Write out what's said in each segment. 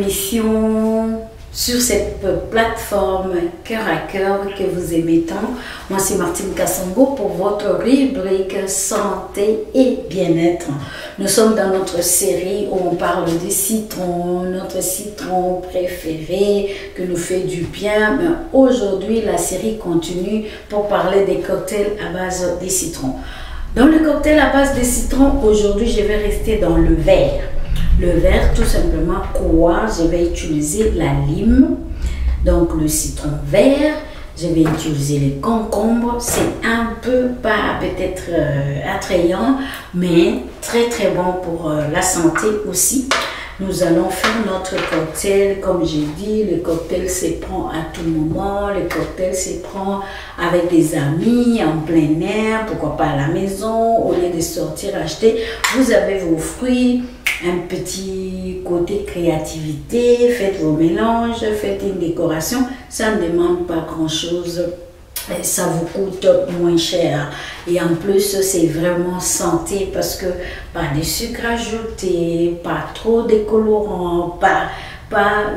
émission sur cette plateforme Cœur à Cœur que vous aimez tant. Moi, c'est Martine Kassongo pour votre rubrique Santé et Bien-être. Nous sommes dans notre série où on parle des citrons, notre citron préféré qui nous fait du bien. Mais aujourd'hui, la série continue pour parler des cocktails à base de citrons. Dans le cocktail à base de citron, aujourd'hui, je vais rester dans le vert. Le vert, tout simplement, quoi? Je vais utiliser la lime, donc le citron vert. Je vais utiliser les concombres. C'est un peu pas peut-être attrayant, mais très très bon pour la santé aussi. Nous allons faire notre cocktail, comme j'ai dit, le cocktail se prend à tout moment, le cocktail se prend avec des amis, en plein air, pourquoi pas à la maison, au lieu de sortir acheter. Vous avez vos fruits, un petit côté créativité, faites vos mélanges, faites une décoration, ça ne demande pas grand-chose. Ça vous coûte moins cher et en plus c'est vraiment santé parce que pas de sucre ajouté, pas trop de colorants, pas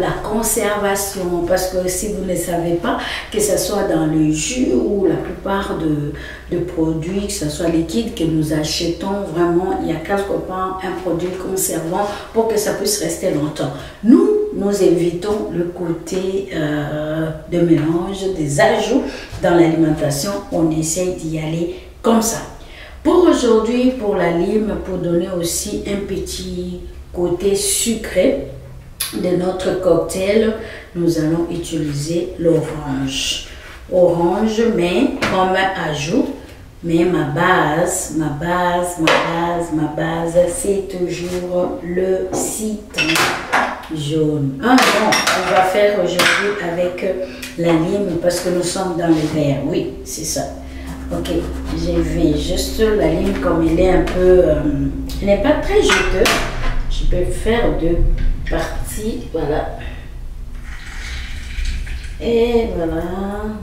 la conservation, parce que si vous ne savez pas, que ce soit dans le jus ou la plupart de produits, que ce soit liquide que nous achetons, vraiment il y a quelque part un produit conservant pour que ça puisse rester longtemps. Nous évitons le côté de mélange, des ajouts dans l'alimentation. On essaye d'y aller comme ça. Pour aujourd'hui, pour la lime, pour donner aussi un petit côté sucré de notre cocktail, nous allons utiliser l'orange. Orange, mais comme ajout. Mais ma base, c'est toujours le citron jaune. Ah non, on va faire aujourd'hui avec la lime parce que nous sommes dans le vert. Oui, c'est ça. Ok, je vais juste la lime comme elle est un peu... elle n'est pas très juteuse. Je peux faire deux parties. Voilà. Et voilà,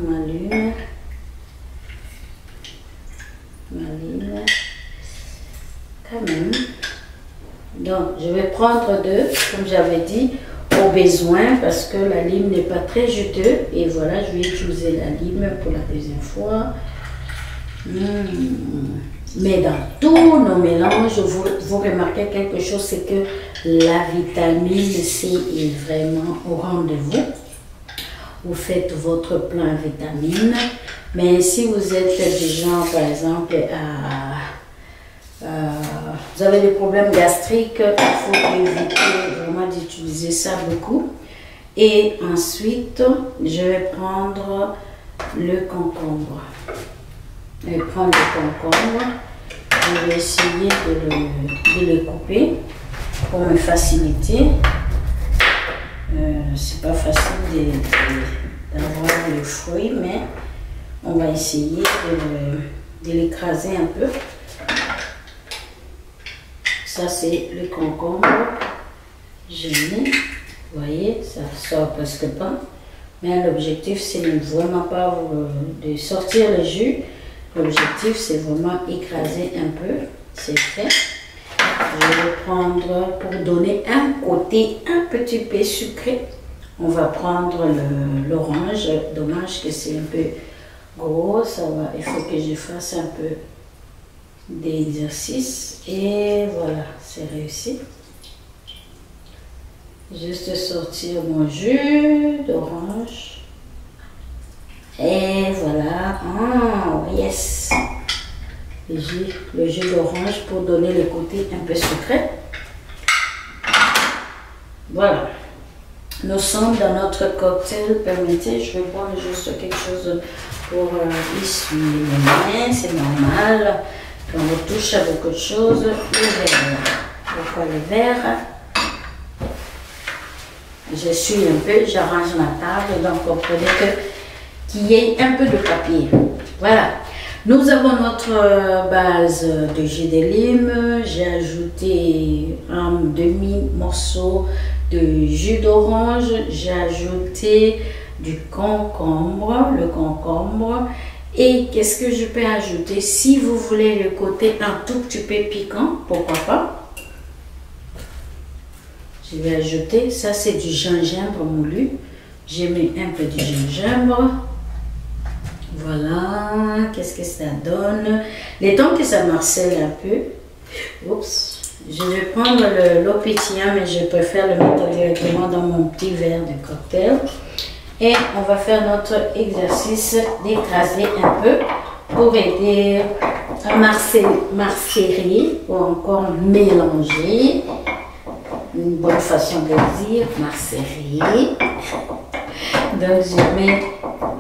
ma lime. Quand même. Donc je vais prendre deux comme j'avais dit au besoin parce que la lime n'est pas très juteuse et voilà, je vais utiliser la lime pour la deuxième fois. Mais dans tous nos mélanges vous remarquez quelque chose, c'est que la vitamine C est vraiment au rendez-vous. Vous faites votre plein vitamine. Mais si vous êtes du genre, par exemple, vous avez des problèmes gastriques, il faut éviter vraiment d'utiliser ça beaucoup. Et ensuite, je vais prendre le concombre. Je vais prendre le concombre. Je vais essayer de le couper pour me faciliter. C'est pas facile d'avoir le fruit, mais on va essayer de l'écraser un peu. Ça, c'est le concombre. Je mets, vous voyez, ça sort presque pas. Mais l'objectif, c'est vraiment pas de sortir le jus. L'objectif, c'est vraiment écraser un peu. C'est fait. Je vais prendre, pour donner un côté un petit peu sucré, on va prendre l'orange. Dommage que c'est un peu gros, ça va, il faut que je fasse un peu d'exercice et voilà, c'est réussi. Juste sortir mon jus d'orange et voilà. Oh yes, le jus d'orange pour donner le côté un peu sucré. Voilà, nous sommes dans notre cocktail. Permettez, je vais prendre juste quelque chose pour essuyer les mains, c'est normal. Quand on touche à beaucoup de choses, le verre. Pourquoi le verre? Je suis un peu, j'arrange ma table, donc comprenez qu'il y ait un peu de papier. Voilà. Nous avons notre base de jus de lime. J'ai ajouté un demi-morceau de jus d'orange. J'ai ajouté du concombre, le concombre. Et qu'est-ce que je peux ajouter? Si vous voulez le côté un tout petit peu piquant, pourquoi pas? Je vais ajouter, ça c'est du gingembre moulu. J'ai mis un peu du gingembre. Voilà, qu'est-ce que ça donne? Les temps que ça marcelle un peu. Oups, je vais prendre l'eau pétillant, mais je préfère le mettre directement dans mon petit verre de cocktail. Et on va faire notre exercice d'écraser un peu pour aider à macérer ou encore mélanger. Une bonne façon de dire, macérer. Donc je mets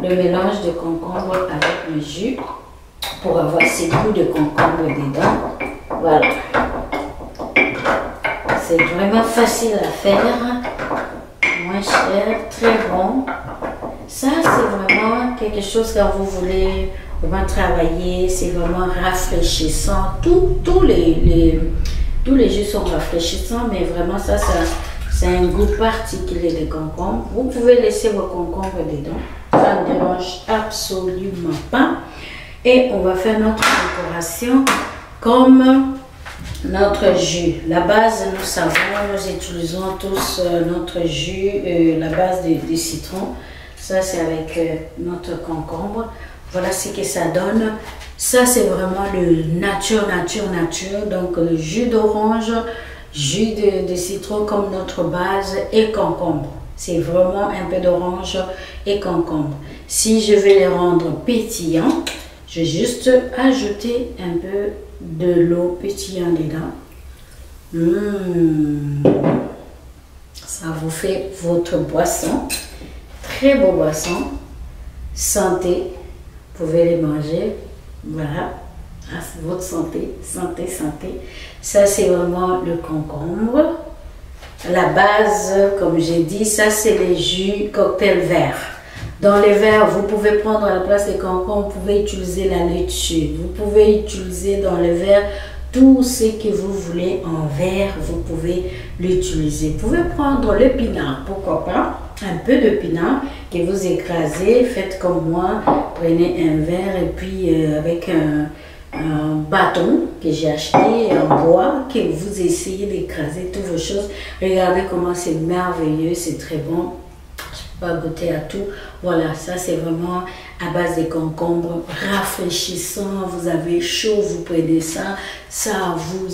le mélange de concombre avec le jus pour avoir ces goûts de concombre dedans. Voilà. C'est vraiment facile à faire, moins cher, très bon. Ça c'est vraiment quelque chose quand vous voulez vraiment travailler, c'est vraiment rafraîchissant. Tous les jus sont rafraîchissants, mais vraiment ça c'est un goût particulier de concombre. Vous pouvez laisser vos concombres dedans, ça ne dérange absolument pas. Et on va faire notre décoration comme notre jus. La base, nous savons, nous utilisons tous notre jus, la base de citron. Ça c'est avec notre concombre. Voilà ce que ça donne. Ça c'est vraiment le nature. Donc le jus d'orange, jus de citron comme notre base et concombre. C'est vraiment un peu d'orange et concombre. Si je vais les rendre pétillants, je vais juste ajouter un peu de l'eau pétillante dedans. Ça vous fait votre boisson. Très beau boisson. Santé. Vous pouvez les manger. Voilà. Ah, votre santé. Santé. Ça, c'est vraiment le concombre. La base, comme j'ai dit, ça, c'est les jus cocktail vert. Dans les verres, vous pouvez prendre à la place des concombres, vous pouvez utiliser la laitue. Vous pouvez utiliser dans le verre tout ce que vous voulez en verre, vous pouvez l'utiliser. Vous pouvez prendre le pinard, pourquoi pas, un peu de pinard que vous écrasez, faites comme moi, prenez un verre et puis avec un bâton que j'ai acheté en bois, que vous essayez d'écraser toutes vos choses. Regardez comment c'est merveilleux, c'est très bon. Pas goûter à tout. Voilà, ça c'est vraiment à base de concombre, rafraîchissant. Vous avez chaud, vous prenez ça, ça vous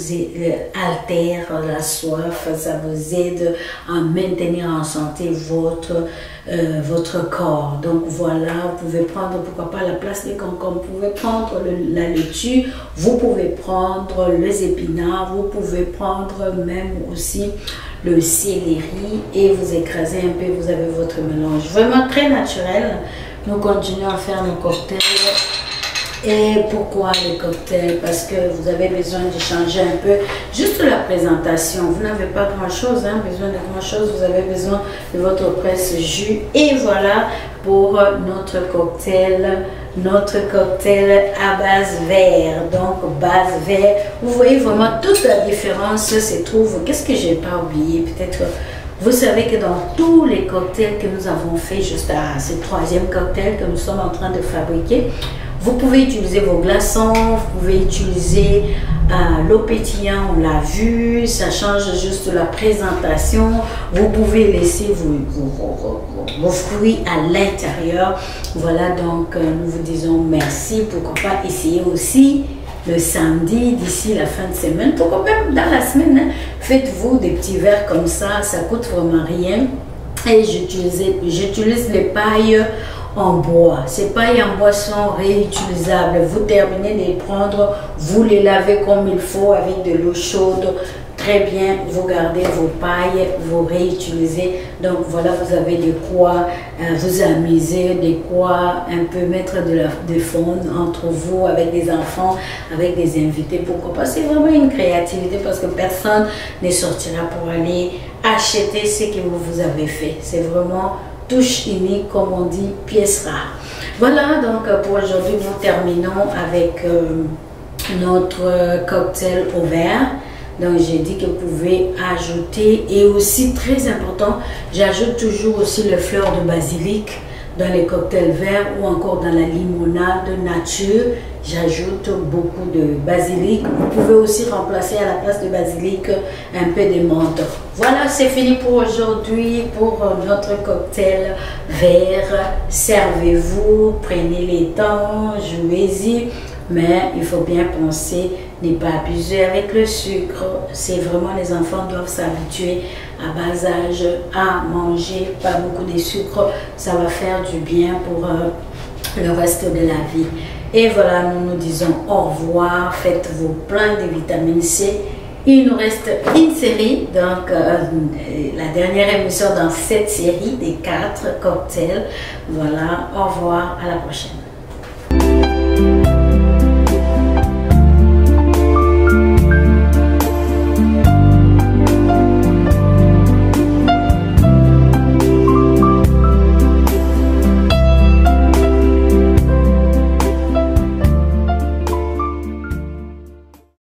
altère la soif, ça vous aide à maintenir en santé votre corps. Donc voilà, vous pouvez prendre, pourquoi pas, à la place des concombres, vous pouvez prendre la laitue, vous pouvez prendre les épinards, vous pouvez prendre même aussi le céleri et vous écrasez un peu, vous avez votre mélange. Vraiment très naturel. Nous continuons à faire nos cocktails. Et pourquoi les cocktails? Parce que vous avez besoin de changer un peu. Juste la présentation. Vous n'avez pas grand-chose, besoin de grand-chose. Vous avez besoin de votre presse jus. Et voilà pour notre cocktail à base vert. Donc base vert. Vous voyez vraiment toute la différence se trouve. Qu'est-ce que j'ai pas oublié? Peut-être vous savez que dans tous les cocktails que nous avons fait, juste à ce troisième cocktail que nous sommes en train de fabriquer, vous pouvez utiliser vos glaçons, vous pouvez utiliser l'eau pétillante, on l'a vu, ça change juste la présentation. Vous pouvez laisser vos fruits à l'intérieur. Voilà, donc nous vous disons merci. Pourquoi pas essayer aussi le samedi d'ici la fin de semaine. Pourquoi même dans la semaine, faites-vous des petits verres comme ça coûte vraiment rien. Et j'utilise les pailles en bois. Ces pailles en bois sont réutilisables. Vous terminez de les prendre, vous les lavez comme il faut avec de l'eau chaude. Très bien, vous gardez vos pailles, vous réutilisez. Donc voilà, vous avez de quoi vous amuser, de quoi un peu mettre de fond entre vous, avec des enfants, avec des invités. Pourquoi pas? C'est vraiment une créativité parce que personne ne sortira pour aller acheter ce que vous avez fait. C'est vraiment touche unique, comme on dit, pièce rare. Voilà, donc pour aujourd'hui, nous terminons avec notre cocktail au verre. Donc j'ai dit que vous pouvez ajouter, et aussi très important, j'ajoute toujours aussi les fleurs de basilic dans les cocktails verts ou encore dans la limonade nature, j'ajoute beaucoup de basilic. Vous pouvez aussi remplacer à la place de basilic un peu de menthe. Voilà, c'est fini pour aujourd'hui pour notre cocktail vert. Servez-vous, prenez les temps, jouez-y. Mais il faut bien penser, ne pas abuser avec le sucre. C'est vraiment, les enfants doivent s'habituer à bas âge à manger pas beaucoup de sucre. Ça va faire du bien pour le reste de la vie. Et voilà, nous nous disons au revoir. Faites-vous plein de vitamine C. Il nous reste une série, donc la dernière émission dans cette série des 4 cocktails. Voilà, au revoir, à la prochaine.